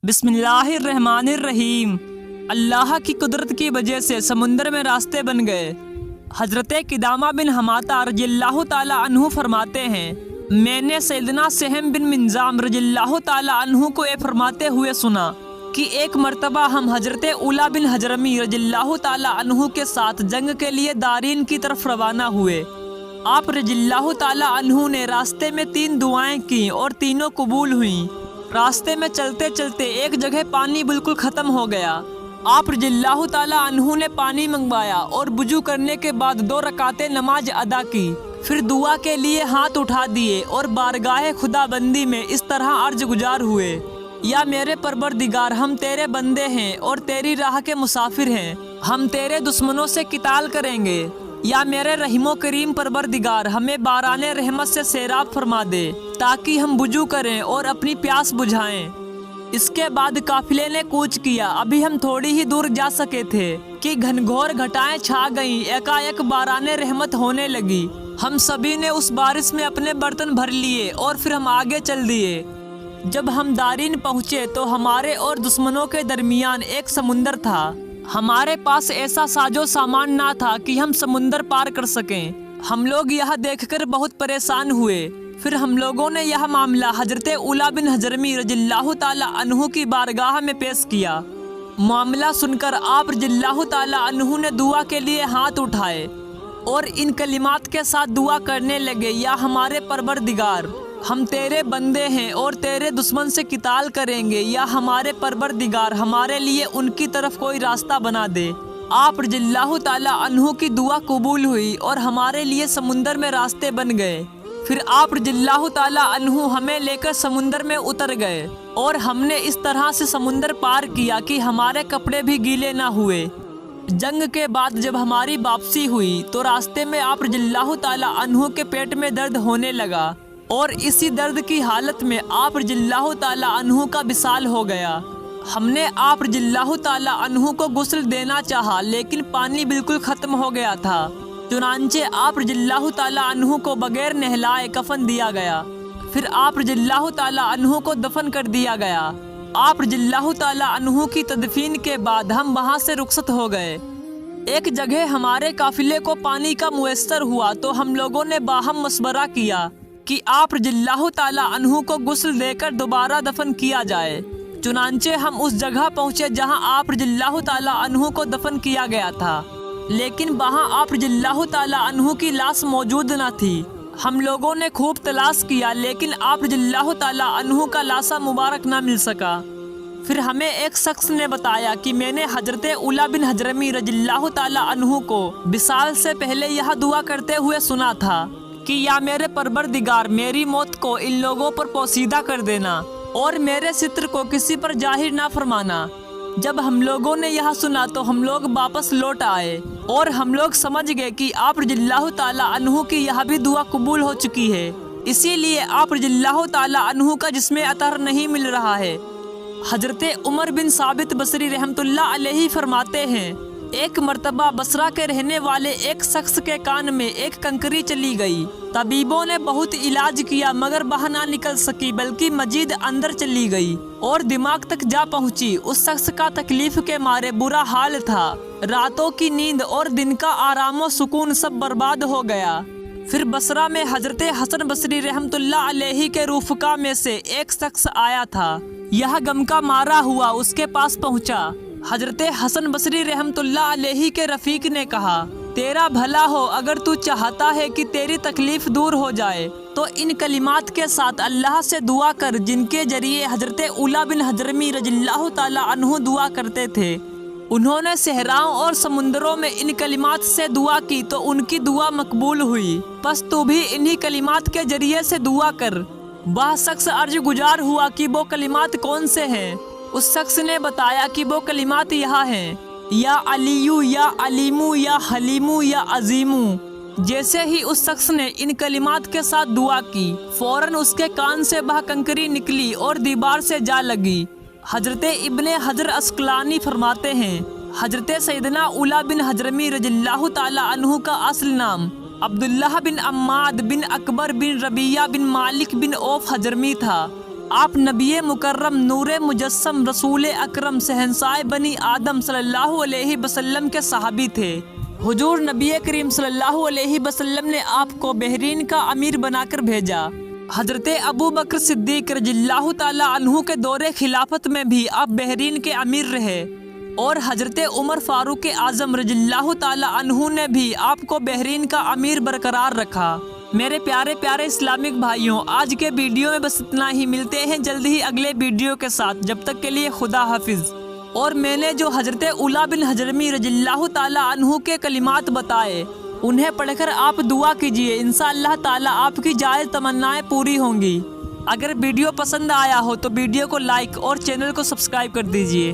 بسم اللہ الرحمن الرحیم۔ اللہ کی قدرت کی وجہ سے سمندر میں راستے بن گئے۔ حضرت قدامہ بن حماتہ رضی اللہ تعالیٰ عنہ فرماتے ہیں، میں نے سیدنا سہم بن منظام رضی اللہ تعالیٰ عنہ کو یہ فرماتے ہوئے سنا کہ ایک مرتبہ ہم حضرت اولا بن حجرمی رضی اللہ تعالیٰ عنہ کے ساتھ جنگ کے لیے دارین کی طرف روانہ ہوئے۔ آپ رضی اللہ تعالیٰ عنہ نے راستے میں 3 دعائیں کی اور تینوں قبول ہوئیں۔ راستے میں چلتے چلتے ایک جگہ پانی بالکل ختم ہو گیا۔ آپ رضی اللہ تعالیٰ عنہ نے پانی منگوایا اور وضو کرنے کے بعد 2 رکعتیں نماز ادا کی، پھر دعا کے لیے ہاتھ اٹھا دیے اور بارگاہ خدا بندی میں اس طرح عرض گزار ہوئے، یا میرے پروردگار، ہم تیرے بندے ہیں اور تیری راہ کے مسافر ہیں، ہم تیرے دشمنوں سے قتال کریں گے۔ یا میرے رحیم و کریم پروردگار، ہمیں باران رحمت سے سیراب فرما دے تاکہ ہم وضو کریں اور اپنی پیاس بجھائیں۔ اس کے بعد قافلے نے کوچ کیا۔ ابھی ہم تھوڑی ہی دور جا سکے تھے کہ گھنگھور گھٹائیں چھا گئیں، ایک باران رحمت ہونے لگی۔ ہم سبھی نے اس بارش میں اپنے برتن بھر لیے اور پھر ہم آگے چل دیے۔ جب ہم دارین پہنچے تو ہمارے اور دشمنوں کے درمیان ایک سمندر تھا۔ ہمارے پاس ایسا ساز و سامان نہ تھا کہ ہم سمندر پار کر سکیں۔ ہم لوگ یہ دیکھ کر بہت پریشان ہوئے۔ پھر ہم لوگوں نے یہ معاملہ حضرت اولا بن حجرمی رضی اللہ تعالیٰ عنہ کی بارگاہ میں پیش کیا۔ معاملہ سن کر آپ رضی اللہ تعالیٰ عنہ نے دعا کے لیے ہاتھ اٹھائے اور ان کلمات کے ساتھ دعا کرنے لگے، یا ہمارے پروردگار، ہم تیرے بندے ہیں اور تیرے دشمن سے قتال کریں گے، یا ہمارے پروردگار، ہمارے لیے ان کی طرف کوئی راستہ بنا دے۔ آپ رضی اللہ تعالیٰ عنہ کی دعا قبول ہوئی اور ہمارے لیے سمندر میں راستے بن گئے۔ پھر آپ رضی اللہ تعالیٰ عنہ ہمیں لے کر سمندر میں اتر گئے اور ہم نے اس طرح سے سمندر پار کیا کہ ہمارے کپڑے بھی گیلے نہ ہوئے۔ جنگ کے بعد جب ہماری واپسی ہوئی تو راستے میں آپ رضی اللہ تعالیٰ عنہ کے پیٹ میں درد ہونے لگا، اور اسی درد کی حالت میں آپ رضی اللہ تعالیٰ عنہ کا وصال ہو گیا۔ ہم نے آپ رضی اللہ تعالیٰ عنہ کو غسل دینا چاہا لیکن پانی بالکل ختم ہو گیا تھا، چنانچہ آپ رضی اللہ تعالیٰ عنہ کو بغیر نہلائے کفن دیا گیا۔ پھر آپ رضی اللہ تعالیٰ عنہ کو دفن کر دیا گیا۔ آپ رضی اللہ تعالیٰ عنہ کی تدفین کے بعد ہم وہاں سے رخصت ہو گئے۔ ایک جگہ ہمارے قافلے کو پانی کا میسر ہوا تو ہم لوگوں نے باہم مشورہ کیا کہ آپ رضی اللہ تعالیٰ عنہ کو غسل دے کر دوبارہ دفن کیا جائے۔ چنانچہ ہم اس جگہ پہنچے جہاں آپ رضی اللہ تعالیٰ عنہ کو دفن کیا گیا تھا، لیکن وہاں آپ رضی اللہ تعالیٰ عنہ کی لاش موجود نہ تھی۔ ہم لوگوں نے خوب تلاش کیا لیکن آپ رضی اللہ تعالیٰ عنہ کا لاشا مبارک نہ مل سکا۔ پھر ہمیں ایک شخص نے بتایا کہ میں نے حضرت اولا بن حجرمی رضی اللہ تعالیٰ عنہ کو وصال سے پہلے یہ دعا کرتے ہوئے سنا تھا کہ یا میرے پروردگار، میری موت کو ان لوگوں پر پوشیدہ کر دینا اور میرے ستر کو کسی پر ظاہر نہ فرمانا۔ جب ہم لوگوں نے یہ سنا تو ہم لوگ واپس لوٹ آئے اور ہم لوگ سمجھ گئے کہ آپ رضی اللہ تعالیٰ عنہ کی یہ بھی دعا قبول ہو چکی ہے، اسی لیے آپ رضی اللہ تعالیٰ عنہ کا جسم اطہر نہیں مل رہا ہے۔ حضرت عمر بن ثابت بصری رحمۃ اللہ علیہ فرماتے ہیں، ایک مرتبہ بصرہ کے رہنے والے ایک شخص کے کان میں ایک کنکری چلی گئی۔ طبیبوں نے بہت علاج کیا مگر باہر نہ نکل سکی، بلکہ مزید اندر چلی گئی اور دماغ تک جا پہنچی۔ اس شخص کا تکلیف کے مارے برا حال تھا، راتوں کی نیند اور دن کا آرام و سکون سب برباد ہو گیا۔ پھر بصرہ میں حضرت حسن بصری رحمۃ اللہ علیہ کے رفقا میں سے ایک شخص آیا تھا، یہ غم کا مارا ہوا اس کے پاس پہنچا۔ حضرت حسن بصری رحمۃ اللہ علیہ کے رفیق نے کہا، تیرا بھلا ہو، اگر تو چاہتا ہے کہ تیری تکلیف دور ہو جائے تو ان کلمات کے ساتھ اللہ سے دعا کر جن کے ذریعے حضرت اولا بن حجرمی رضی اللہ تعالیٰ عنہ دعا کرتے تھے۔ انہوں نے صحراؤں اور سمندروں میں ان کلمات سے دعا کی تو ان کی دعا مقبول ہوئی، پس تو بھی انہی کلمات کے ذریعے سے دعا کر۔ وہ شخص عرض گزار ہوا کہ وہ کلمات کون سے ہیں؟ اس شخص نے بتایا کہ وہ کلمات یہ ہیں، یا علیو، یا علیمو، یا حلیمو، یا عظیمو۔ جیسے ہی اس شخص نے ان کلمات کے ساتھ دعا کی، فوراً اس کے کان سے وہ کنکری نکلی اور دیوار سے جا لگی۔ حضرت ابن حجر عسقلانی فرماتے ہیں، حضرت سیدنا اولا بن حجرمی رضی اللہ تعالیٰ عنہ کا اصل نام عبداللہ بن عماد بن اکبر بن ربیہ بن مالک بن اوف حجرمی تھا۔ آپ نبی مکرم نور مجسم رسول اکرم شہنشاہ بنی آدم صلی اللہ علیہ وسلم کے صحابی تھے۔ حضور نبی کریم صلی اللہ علیہ وسلم نے آپ کو بحرین کا امیر بنا کر بھیجا۔ حضرت ابو بکر صدیق رضی اللہ تعالی عنہ کے دور خلافت میں بھی آپ بحرین کے امیر رہے، اور حضرت عمر فاروق اعظم رضی اللہ تعالی عنہ نے بھی آپ کو بحرین کا امیر برقرار رکھا۔ میرے پیارے پیارے اسلامک بھائیوں، آج کے ویڈیو میں بس اتنا ہی، ملتے ہیں جلد ہی اگلے ویڈیو کے ساتھ، جب تک کے لیے خدا حافظ۔ اور میں نے جو حضرت اولا بن حجرمی رضی اللہ تعالی عنہ کے کلمات بتائے، انہیں پڑھ کر آپ دعا کیجئے، انشاءاللہ تعالی آپ کی جائز تمنائیں پوری ہوں گی۔ اگر ویڈیو پسند آیا ہو تو ویڈیو کو لائک اور چینل کو سبسکرائب کر دیجئے۔